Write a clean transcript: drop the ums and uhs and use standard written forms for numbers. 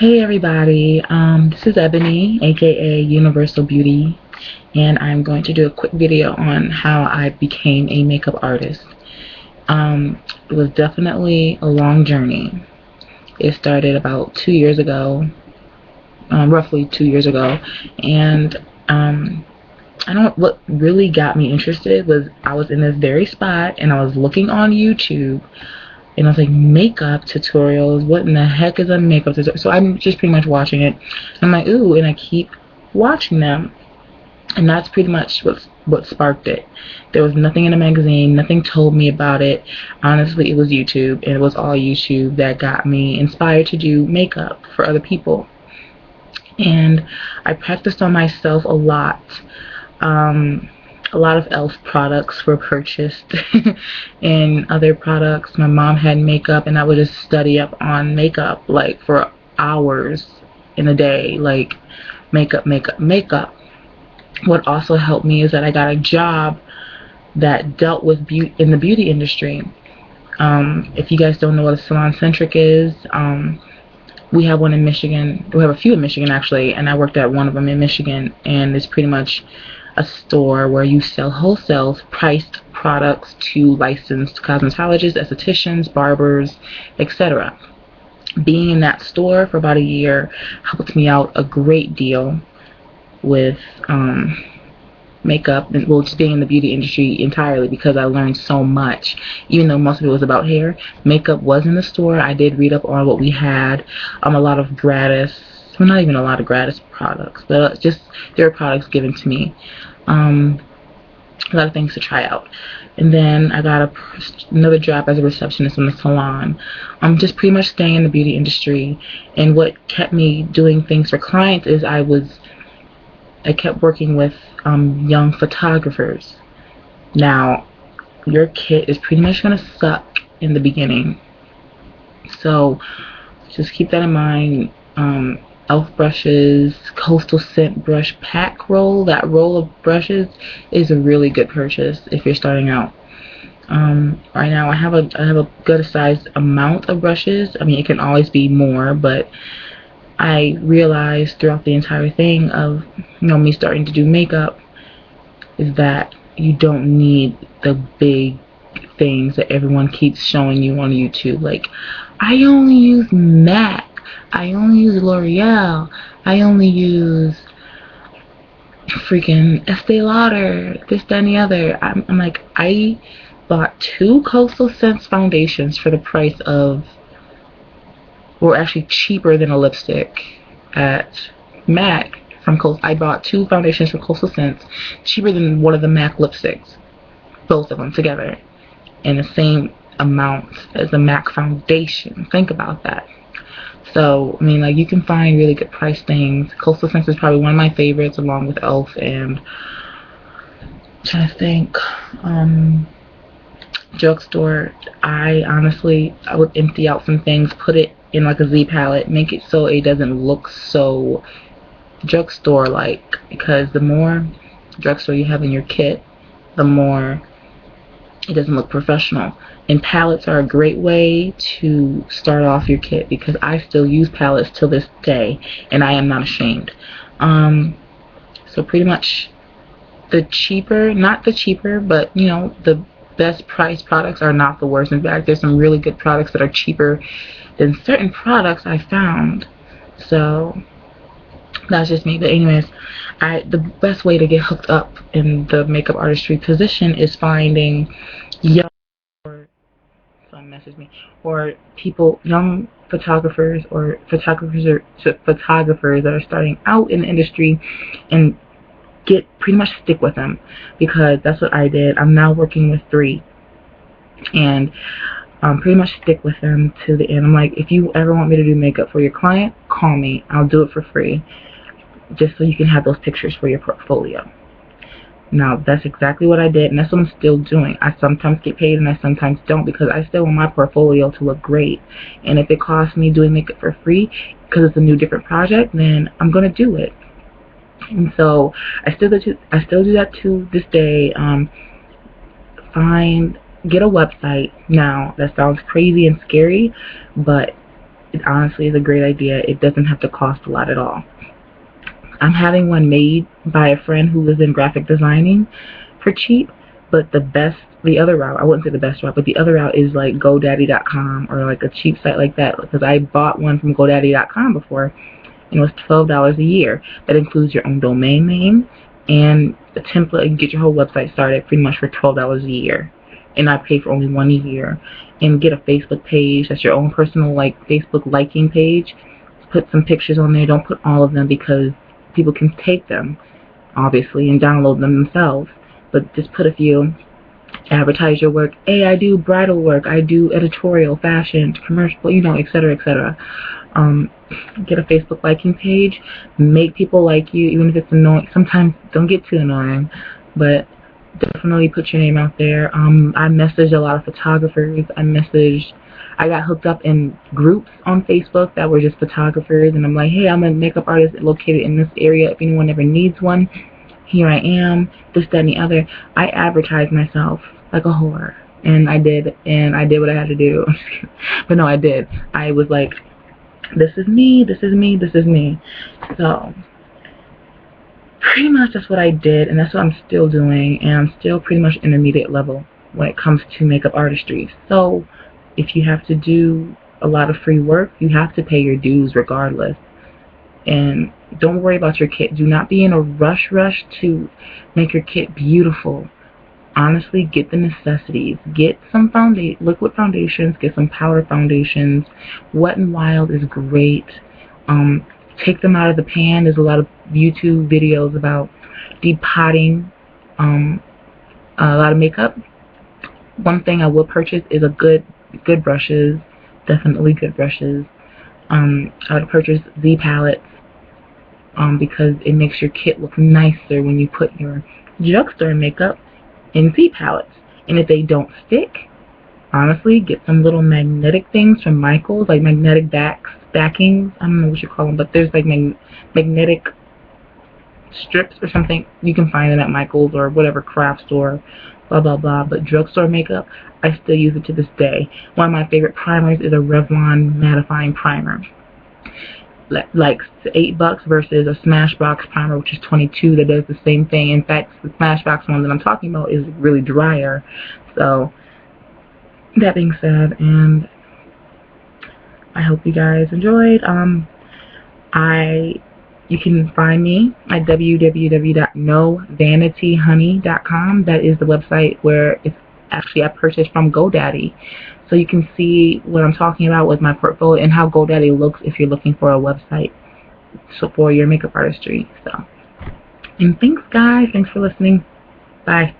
Hey everybody, this is Ebony, aka Universal Beauty, and I'm going to do a quick video on how I became a makeup artist. It was definitely a long journey. It started about 2 years ago, roughly 2 years ago, and I don't. What really got me interested was I was in this very spot and I was looking on YouTube and I was like, makeup tutorials, what in the heck is a makeup tutorial? So I'm just pretty much watching it. I'm like, ooh, and I keep watching them. And that's pretty much what sparked it. There was nothing in a magazine, nothing told me about it. Honestly, it was YouTube, and it was all YouTube that got me inspired to do makeup for other people. And I practiced on myself a lot. A lot of e.l.f. products were purchased and other products. My mom had makeup and I would just study up on makeup like for hours in a day, like makeup, makeup, makeup. What also helped me is that I got a job that dealt with beauty in the beauty industry. If you guys don't know what a salon centric is, we have one in Michigan. We have a few in Michigan actually, and I worked at one of them in Michigan, and it's pretty much a store where you sell wholesale priced products to licensed cosmetologists, estheticians, barbers, etc. Being in that store for about a year helped me out a great deal with makeup and, well, just being in the beauty industry entirely, because I learned so much. Even though most of it was about hair, makeup was in the store. I did read up on what we had, a lot of gratis, well, not even a lot of gratis products, but just there were products given to me, a lot of things to try out. And then I got another job as a receptionist in the salon. I'm just pretty much staying in the beauty industry. And what kept me doing things for clients is I kept working with young photographers. Now, your kit is pretty much going to suck in the beginning, so just keep that in mind. E.l.f. brushes, Coastal Scent brush pack roll. That roll of brushes is a really good purchase if you're starting out. Right now I have a good sized amount of brushes. I mean, it can always be more, but I realized throughout the entire thing of me starting to do makeup is that you don't need the big things that everyone keeps showing you on YouTube. Like, I only use MAC, I only use L'Oreal, I only use freaking Estee Lauder, this, that, and the other. I'm like, I bought 2 Coastal Scents foundations for the price of, were actually cheaper than a lipstick at MAC from Coastal. I bought 2 foundations from Coastal Scents, cheaper than one of the MAC lipsticks, both of them together, in the same amount as the MAC foundation. Think about that. So, I mean, like, you can find really good price things. Coastal Scents is probably one of my favorites, along with e.l.f. and I'm trying to think, drugstore. I would empty out some things, put it in like a Z palette, make it so it doesn't look so drugstore like, because the more drugstore you have in your kit, the more it doesn't look professional. And palettes are a great way to start off your kit, because I still use palettes till this day and I am not ashamed. So pretty much the cheaper, not the cheaper, but the best price products are not the worst. In fact, there's some really good products that are cheaper than certain products I found. So that's just me. But anyways, the best way to get hooked up in the makeup artistry position is finding young, or someone messaged me, or people, young photographers or photographers that are starting out in the industry, and pretty much stick with them, because that's what I did. I'm now working with 3, and pretty much stick with them to the end. I'm like, if you ever want me to do makeup for your client, call me. I'll do it for free, just so you can have those pictures for your portfolio. Now, that's exactly what I did, and that's what I'm still doing. I sometimes get paid and I sometimes don't, because I still want my portfolio to look great. And if it costs me doing makeup for free because it's a new, different project, then I'm going to do it. And so I still do that to this day. Get a website. Now, that sounds crazy and scary, but It honestly is a great idea. It doesn't have to cost a lot at all. I'm having one made by a friend who was in graphic designing for cheap, but the other route, I wouldn't say the best route, but the other route is like GoDaddy.com or like a cheap site like that, because I bought one from GoDaddy.com before, and it was $12 a year. That includes your own domain name and a template, and get your whole website started pretty much for $12 a year. And I pay for only 1 year. And get a Facebook page. That's your own personal Facebook liking page. Put some pictures on there. Don't put all of them because people can take them, obviously, and download them themselves. But just put a few. Advertise your work. Hey, I do bridal work. I do editorial, fashion, commercial, etc., etc. Get a Facebook liking page. Make people like you, even if it's annoying. Sometimes don't get too annoying, but definitely put your name out there. I messaged a lot of photographers. I got hooked up in groups on Facebook that were just photographers, and I'm like, hey, I'm a makeup artist located in this area. If anyone ever needs one, here I am, this, that, and the other. I advertised myself like a whore, and I did what I had to do. But no, I did. I was like, this is me, this is me, this is me. So pretty much that's what I did, and that's what I'm still doing, and I'm still pretty much intermediate level when it comes to makeup artistry. So if you have to do a lot of free work, you have to pay your dues regardless. And don't worry about your kit. Do not be in a rush to make your kit beautiful. Honestly, get the necessities. Get some liquid foundations. Get some powder foundations. Wet n Wild is great. Take them out of the pan. There's a lot of YouTube videos about depotting a lot of makeup. One thing I will purchase is a good brushes. Definitely good brushes. I would purchase Z palettes because it makes your kit look nicer when you put your drugstore makeup in Z palettes. And if they don't stick, honestly, get some little magnetic things from Michaels, like magnetic backings. I don't know what you call them, but there's like magnetic strips or something. You can find them at Michaels or whatever craft store, blah blah blah. But drugstore makeup, I still use it to this day. One of my favorite primers is a Revlon mattifying primer. Like $8 versus a Smashbox primer, which is $22, that does the same thing. In fact, the Smashbox one that I'm talking about is really drier. So that being said, and I hope you guys enjoyed. You can find me at www.novanityhoney.com. That is the website where it's actually I purchased from GoDaddy. So you can see what I'm talking about with my portfolio and how GoDaddy looks if you're looking for a website for your makeup artistry. So, and thanks guys. Thanks for listening. Bye.